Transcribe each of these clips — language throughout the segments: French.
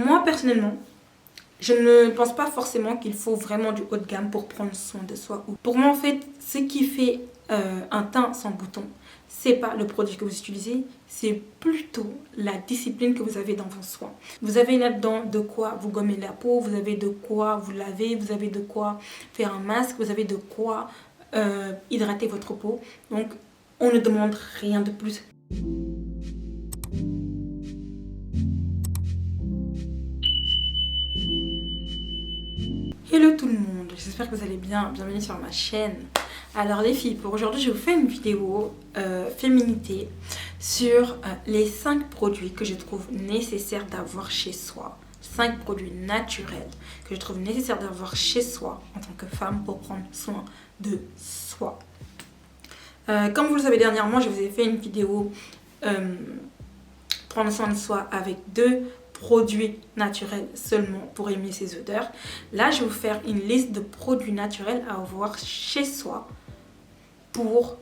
Moi personnellement, je ne pense pas forcément qu'il faut vraiment du haut de gamme pour prendre soin de soi. Pour moi en fait, ce qui fait un teint sans boutons, c'est pas le produit que vous utilisez, c'est plutôt la discipline que vous avez dans vos soins. Vous avez là-dedans de quoi vous gommer la peau, vous avez de quoi vous laver, vous avez de quoi faire un masque, vous avez de quoi hydrater votre peau. Donc on ne demande rien de plus. Hello tout le monde, j'espère que vous allez bien, bienvenue sur ma chaîne. Alors les filles, pour aujourd'hui je vous fais une vidéo féminité sur les 5 produits que je trouve nécessaires d'avoir chez soi. 5 produits naturels que je trouve nécessaires d'avoir chez soi en tant que femme pour prendre soin de soi. Comme vous le savez dernièrement, je vous ai fait une vidéo prendre soin de soi avec 2 produits naturels seulement pour aimer ses odeurs. Là, je vais vous faire une liste de produits naturels à avoir chez soi pour,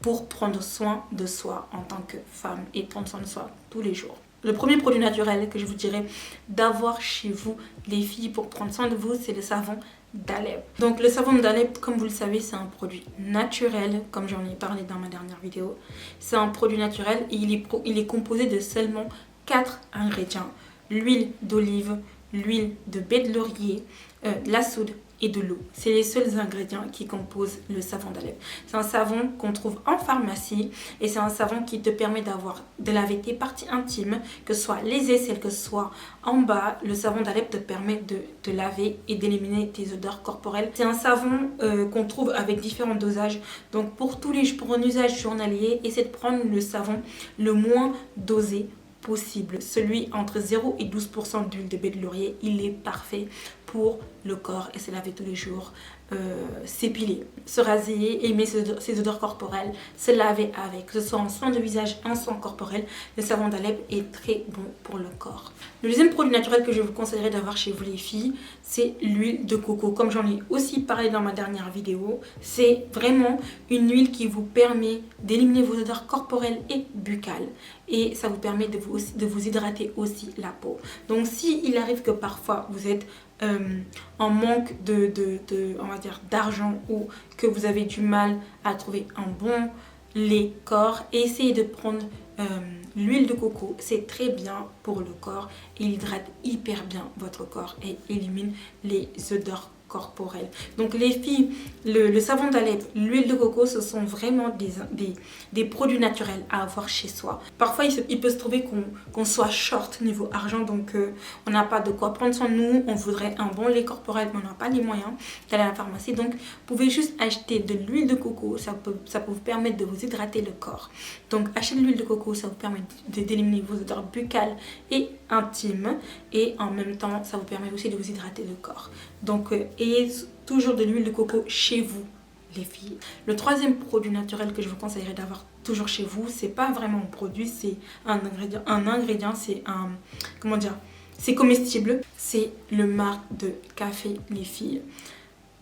pour prendre soin de soi en tant que femme et prendre soin de soi tous les jours. Le premier produit naturel que je vous dirais d'avoir chez vous, les filles, pour prendre soin de vous, c'est le savon d'Alep. Donc le savon d'Alep, comme vous le savez, c'est un produit naturel, comme j'en ai parlé dans ma dernière vidéo. C'est un produit naturel et il est composé de seulement 4 ingrédients. L'huile d'olive, l'huile de baie de laurier, de la soude et de l'eau. C'est les seuls ingrédients qui composent le savon d'Alep. C'est un savon qu'on trouve en pharmacie et c'est un savon qui te permet de laver tes parties intimes, que ce soit les aisselles, que ce soit en bas. Le savon d'Alep te permet de te laver et d'éliminer tes odeurs corporelles. C'est un savon qu'on trouve avec différents dosages. Donc pour un usage journalier, essayez de prendre le savon le moins dosé possible. Celui entre 0 et 12% d'huile de baie de laurier, il est parfait pour le corps et se laver tous les jours, s'épiler, se raser, aimer ses odeurs corporelles, se laver avec, que ce soit en soin de visage, en soin corporel. Le savon d'Alep est très bon pour le corps. Le deuxième produit naturel que je vous conseillerais d'avoir chez vous les filles, c'est l'huile de coco. Comme j'en ai aussi parlé dans ma dernière vidéo, c'est vraiment une huile qui vous permet d'éliminer vos odeurs corporelles et buccales. Et ça vous permet de vous hydrater aussi la peau. Donc si il arrive que parfois vous êtes en manque on va dire d'argent ou que vous avez du mal à trouver un bon lait corps, essayez de prendre l'huile de coco. C'est très bien pour le corps, il hydrate hyper bien votre corps et élimine les odeurs corporelles. Donc les filles, le savon d'Alep, l'huile de coco, ce sont vraiment des produits naturels à avoir chez soi. Parfois il peut se trouver qu'on soit short niveau argent, donc on n'a pas de quoi prendre soin de nous, on voudrait un bon lait corporel mais on n'a pas les moyens d'aller à la pharmacie. Donc vous pouvez juste acheter de l'huile de coco, ça peut vous permettre de vous hydrater le corps. Donc achetez de l'huile de coco, ça vous permet d'éliminer vos odeurs buccales et intimes et en même temps ça vous permet aussi de vous hydrater le corps. Donc ayez toujours de l'huile de coco chez vous les filles. Le troisième produit naturel que je vous conseillerais d'avoir toujours chez vous, c'est pas vraiment un produit, c'est un ingrédient, c'est un, c'est comestible, c'est le marc de café les filles.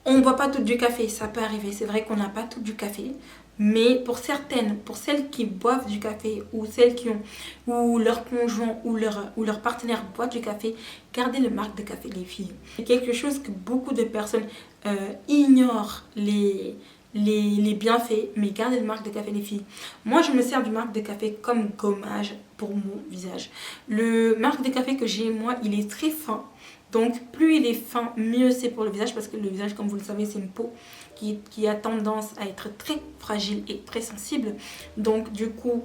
On ne boit pas tout du café, ça peut arriver, c'est vrai qu'on n'a pas tout du café, mais pour celles qui boivent du café ou celles ou leur conjoint ou leur partenaire boit du café, gardez le marc de café les filles. C'est quelque chose que beaucoup de personnes ignorent les bienfaits, mais gardez le marc de café les filles. Moi je me sers du marc de café comme gommage pour mon visage. Le marc de café que j'ai moi, il est très fin. Donc plus il est fin, mieux c'est pour le visage, parce que le visage, comme vous le savez, c'est une peau qui a tendance à être très fragile et très sensible. Donc du coup,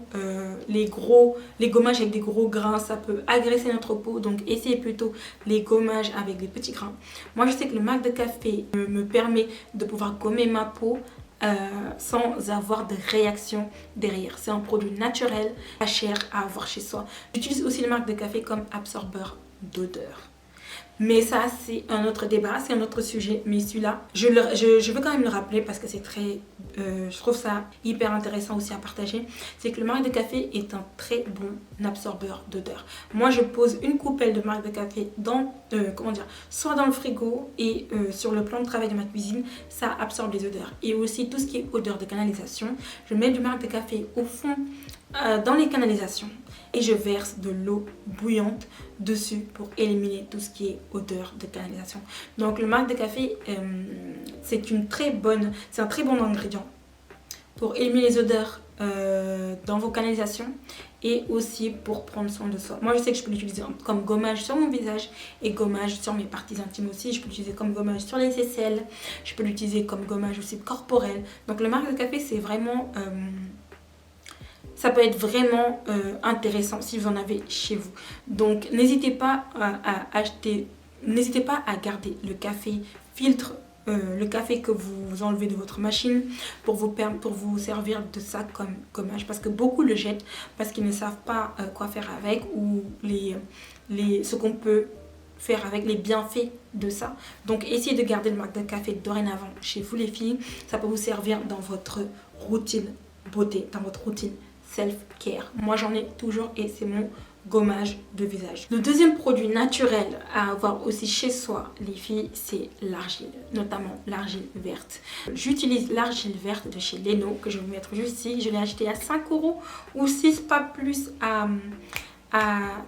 les gommages avec des gros grains, ça peut agresser notre peau. Donc essayez plutôt les gommages avec des petits grains. Moi je sais que le marc de café me permet de pouvoir gommer ma peau sans avoir de réaction derrière. C'est un produit naturel, pas cher à avoir chez soi. J'utilise aussi le marc de café comme absorbeur d'odeur. Mais ça, c'est un autre débat, c'est un autre sujet. Mais celui-là, je veux quand même le rappeler parce que c'est très... je trouve ça hyper intéressant aussi à partager. C'est que le marc de café est un très bon absorbeur d'odeur. Moi, je pose une coupelle de marc de café dans... soit dans le frigo et sur le plan de travail de ma cuisine, ça absorbe les odeurs. Et aussi tout ce qui est odeur de canalisation. Je mets du marc de café au fond dans les canalisations. et je verse de l'eau bouillante dessus pour éliminer tout ce qui est odeur de canalisation. Donc le marc de café, c'est un très bon ingrédient pour éliminer les odeurs dans vos canalisations et aussi pour prendre soin de soi. Moi je sais que je peux l'utiliser comme gommage sur mon visage et gommage sur mes parties intimes aussi. Je peux l'utiliser comme gommage sur les aisselles, je peux l'utiliser comme gommage aussi corporel. Donc le marc de café, c'est vraiment ça peut être vraiment intéressant si vous en avez chez vous. Donc n'hésitez pas n'hésitez pas à garder le café filtre, le café que vous enlevez de votre machine pour vous servir de ça comme gommage, parce que beaucoup le jettent parce qu'ils ne savent pas quoi faire avec, ou ce qu'on peut faire avec, les bienfaits de ça. Donc essayez de garder le marc de café dorénavant chez vous les filles. Ça peut vous servir dans votre routine beauté, dans votre routine self-care. Moi j'en ai toujours et c'est mon gommage de visage. Le deuxième produit naturel à avoir aussi chez soi les filles, c'est l'argile, notamment l'argile verte. J'utilise l'argile verte de chez Leno que je vais vous mettre juste ici. Je l'ai acheté à 5 € ou 6, pas plus, à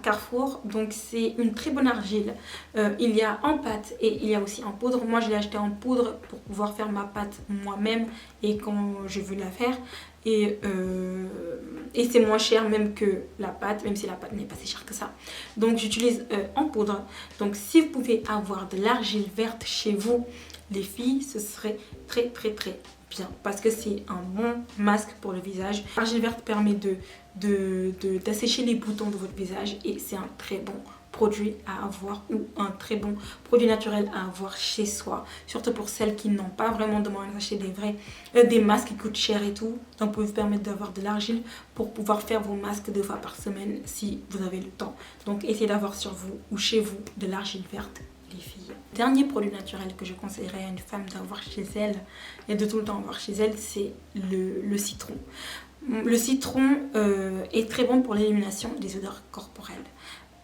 Carrefour. Donc c'est une très bonne argile. Il y a en pâte et il y a aussi en poudre. Moi je l'ai acheté en poudre pour pouvoir faire ma pâte moi-même et quand je veux la faire. Et c'est moins cher même que la pâte, même si la pâte n'est pas si chère que ça. Donc j'utilise en poudre. Donc si vous pouvez avoir de l'argile verte chez vous les filles, ce serait très bien, parce que c'est un bon masque pour le visage. L'argile verte permet d'assécher les boutons de votre visage et c'est un très bon produit à avoir, ou un très bon produit naturel à avoir chez soi, surtout pour celles qui n'ont pas vraiment de moyens d'acheter des masques qui coûtent cher et tout. Donc vous pouvez vous permettre d'avoir de l'argile pour pouvoir faire vos masques 2 fois par semaine si vous avez le temps. Donc essayez d'avoir sur vous ou chez vous de l'argile verte les filles. Dernier produit naturel que je conseillerais à une femme d'avoir chez elle et de tout le temps avoir chez elle, c'est le citron. Le citron est très bon pour l'élimination des odeurs corporelles.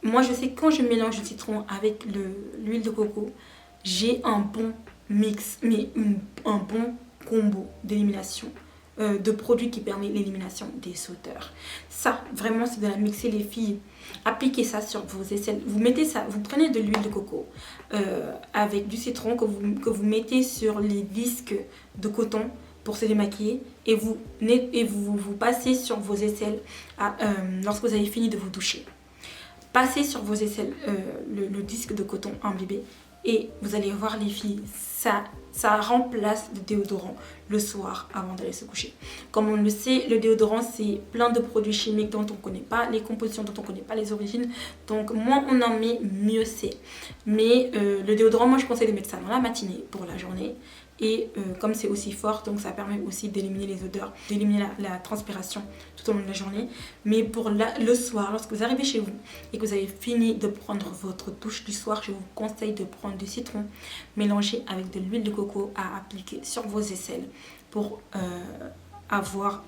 Moi je sais que quand je mélange le citron avec l'huile de coco, j'ai un bon mix, mais un bon combo d'élimination de produits qui permet l'élimination des odeurs. Ça vraiment c'est de la mixer les filles. Appliquez ça sur vos aisselles. Vous mettez ça, vous prenez de l'huile de coco avec du citron que vous mettez sur les disques de coton pour se démaquiller et vous passez sur vos aisselles lorsque vous avez fini de vous doucher. Passez sur vos aisselles le disque de coton imbibé et vous allez voir les filles, ça remplace le déodorant le soir avant d'aller se coucher. Comme on le sait, le déodorant c'est plein de produits chimiques dont on ne connaît pas les compositions, dont on ne connaît pas les origines. Donc moins on en met, mieux c'est. Mais le déodorant, moi je conseille de mettre ça dans la matinée pour la journée. Et comme c'est aussi fort, donc ça permet aussi d'éliminer les odeurs, d'éliminer la transpiration tout au long de la journée. Mais pour le soir, lorsque vous arrivez chez vous et que vous avez fini de prendre votre douche du soir, je vous conseille de prendre du citron mélangé avec de l'huile de coco à appliquer sur vos aisselles pour avoir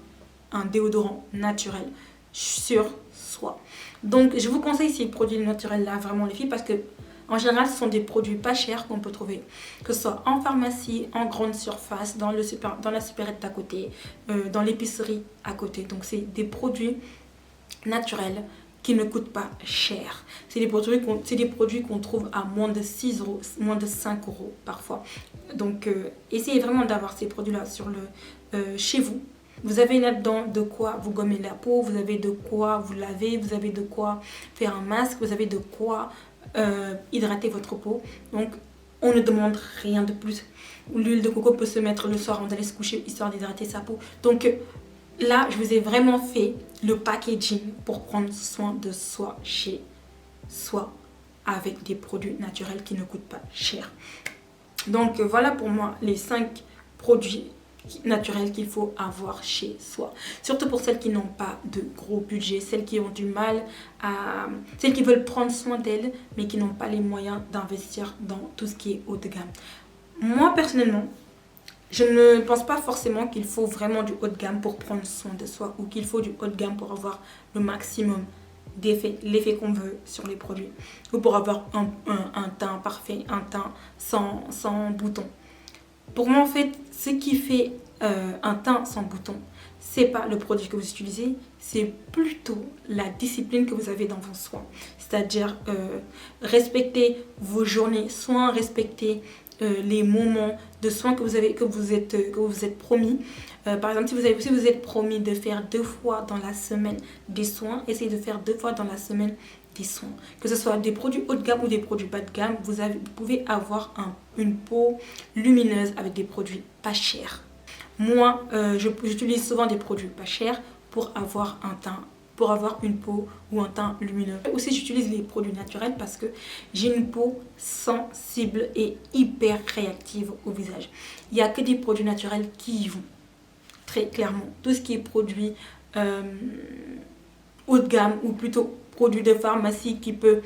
un déodorant naturel sur soi. Donc je vous conseille ces produits naturels là vraiment les filles, parce que en général, ce sont des produits pas chers qu'on peut trouver, que ce soit en pharmacie, en grande surface, dans la supérette d'à côté, dans l'épicerie à côté. Donc, c'est des produits naturels qui ne coûtent pas cher. C'est des produits qu'on trouve à moins de 6 €, moins de 5 € parfois. Donc, essayez vraiment d'avoir ces produits-là chez vous. Vous avez là-dedans de quoi vous gommer la peau, vous avez de quoi vous laver, vous avez de quoi faire un masque, vous avez de quoi hydrater votre peau. Donc on ne demande rien de plus. L'huile de coco peut se mettre le soir avant d'aller se coucher histoire d'hydrater sa peau. Donc là je vous ai vraiment fait le packaging pour prendre soin de soi chez soi avec des produits naturels qui ne coûtent pas cher. Donc voilà pour moi les 5 produits naturel qu'il faut avoir chez soi, surtout pour celles qui n'ont pas de gros budget, celles qui ont du mal celles qui veulent prendre soin d'elles mais qui n'ont pas les moyens d'investir dans tout ce qui est haut de gamme. Moi personnellement je ne pense pas forcément qu'il faut vraiment du haut de gamme pour prendre soin de soi, ou qu'il faut du haut de gamme pour avoir le maximum d'effet, l'effet qu'on veut sur les produits, ou pour avoir un teint parfait, un teint sans boutons. Pour moi en fait, ce qui fait un teint sans boutons, c'est pas le produit que vous utilisez, c'est plutôt la discipline que vous avez dans vos soins. C'est-à-dire respecter vos journées soins, respecter les moments de soins que vous êtes promis. Par exemple, si vous êtes promis de faire 2 fois dans la semaine des soins, essayez de faire 2 fois dans la semaine des soins. Que ce soit des produits haut de gamme ou des produits bas de gamme, vous pouvez avoir une peau lumineuse avec des produits pas chers. Moi, j'utilise souvent des produits pas chers pour avoir une peau ou un teint lumineux. Aussi, j'utilise les produits naturels parce que j'ai une peau sensible et hyper réactive au visage. Il n'y a que des produits naturels qui y vont, très clairement. Tout ce qui est produit haut de gamme ou plutôt produit de pharmacie qui peut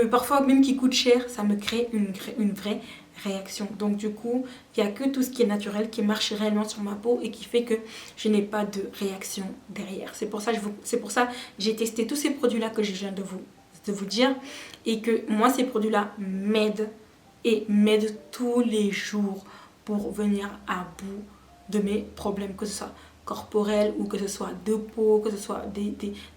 parfois même qui coûte cher, ça me crée une vraie réaction. Donc du coup, il n'y a que tout ce qui est naturel qui marche réellement sur ma peau et qui fait que je n'ai pas de réaction derrière. C'est pour ça j'ai testé tous ces produits là que je viens de vous dire, et que moi ces produits là m'aident tous les jours pour venir à bout de mes problèmes, que ce soit corporel ou que ce soit de peau, que ce soit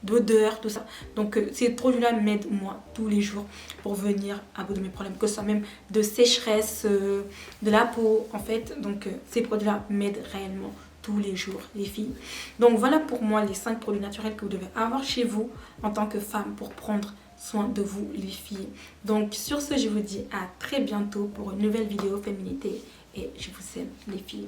d'odeur, tout ça. Donc ces produits-là m'aident moi tous les jours pour venir à bout de mes problèmes, que ce soit même de sécheresse de la peau en fait. Donc ces produits-là m'aident réellement tous les jours, les filles. Donc voilà pour moi les 5 produits naturels que vous devez avoir chez vous en tant que femme pour prendre soin de vous, les filles. Donc sur ce, je vous dis à très bientôt pour une nouvelle vidéo féminité et je vous aime, les filles.